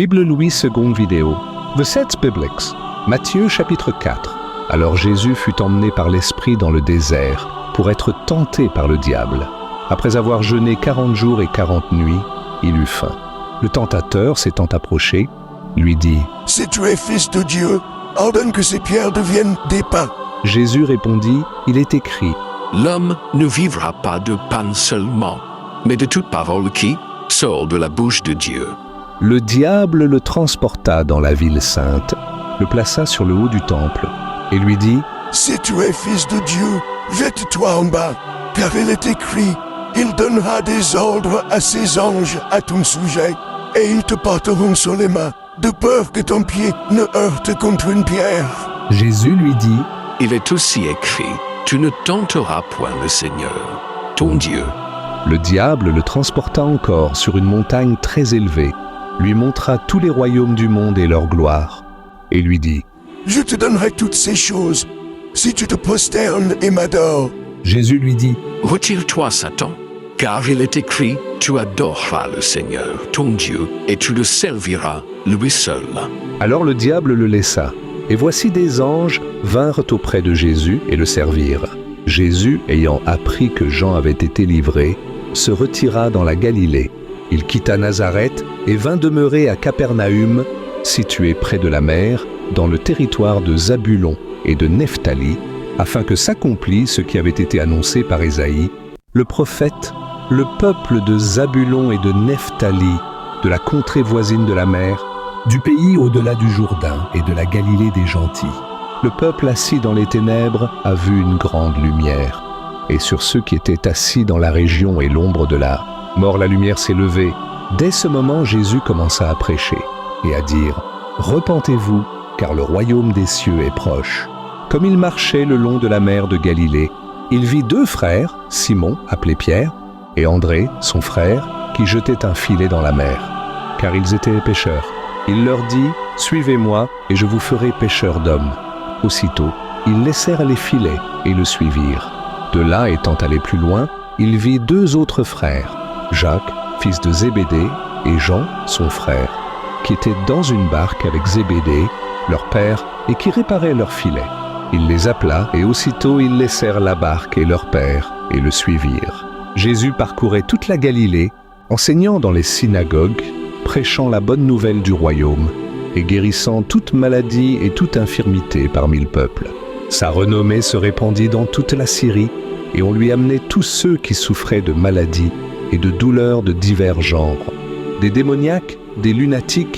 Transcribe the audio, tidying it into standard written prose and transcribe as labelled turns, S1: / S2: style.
S1: Bible Louis II vidéo. The Sets Biblics. Matthieu chapitre 4. Alors Jésus fut emmené par l'Esprit dans le désert pour être tenté par le diable. Après avoir jeûné 40 jours et 40 nuits, il eut faim. Le tentateur, s'étant approché, lui dit «
S2: Si tu es fils de Dieu, ordonne que ces pierres deviennent des pains. »
S1: Jésus répondit « Il est écrit,
S3: L'homme ne vivra pas de pain seulement, mais de toute parole qui sort de la bouche de Dieu. »
S1: Le diable le transporta dans la ville sainte, le plaça sur le haut du temple et lui dit
S2: « Si tu es fils de Dieu, jette-toi en bas, car il est écrit, il donnera des ordres à ses anges à ton sujet, et ils te porteront sur les mains, de peur que ton pied ne heurte contre une pierre. »
S1: Jésus lui dit
S3: « Il est aussi écrit, tu ne tenteras point le Seigneur, ton Dieu. »
S1: Le diable le transporta encore sur une montagne très élevée, lui montra tous les royaumes du monde et leur gloire, et lui dit
S2: « Je te donnerai toutes ces choses, si tu te prosternes et m'adores. »
S1: Jésus lui dit
S3: « Retire-toi, Satan, car il est écrit, tu adoreras le Seigneur, ton Dieu, et tu le serviras, lui seul. »
S1: Alors le diable le laissa, et voici des anges vinrent auprès de Jésus et le servirent. Jésus, ayant appris que Jean avait été livré, se retira dans la Galilée. Il quitta Nazareth et vint demeurer à Capernaüm, situé près de la mer, dans le territoire de Zabulon et de Nephtali, afin que s'accomplisse ce qui avait été annoncé par Ésaïe, le prophète, le peuple de Zabulon et de Nephtali, de la contrée voisine de la mer, du pays au-delà du Jourdain et de la Galilée des gentils. Le peuple assis dans les ténèbres a vu une grande lumière, et sur ceux qui étaient assis dans la région et l'ombre de la mort, la lumière s'est levée. Dès ce moment, Jésus commença à prêcher et à dire « Repentez-vous, car le royaume des cieux est proche. » Comme il marchait le long de la mer de Galilée, il vit deux frères, Simon, appelé Pierre, et André, son frère, qui jetaient un filet dans la mer, car ils étaient pêcheurs. Il leur dit « Suivez-moi, et je vous ferai pêcheurs d'hommes. » Aussitôt, ils laissèrent les filets et le suivirent. De là, étant allé plus loin, il vit deux autres frères, Jacques, fils de Zébédée, et Jean, son frère, qui étaient dans une barque avec Zébédée, leur père, et qui réparaient leurs filets. Il les appela, et aussitôt ils laissèrent la barque et leur père, et le suivirent. Jésus parcourait toute la Galilée, enseignant dans les synagogues, prêchant la bonne nouvelle du royaume, et guérissant toute maladie et toute infirmité parmi le peuple. Sa renommée se répandit dans toute la Syrie, et on lui amenait tous ceux qui souffraient de maladies et de douleurs de divers genres, des démoniaques, des lunatiques,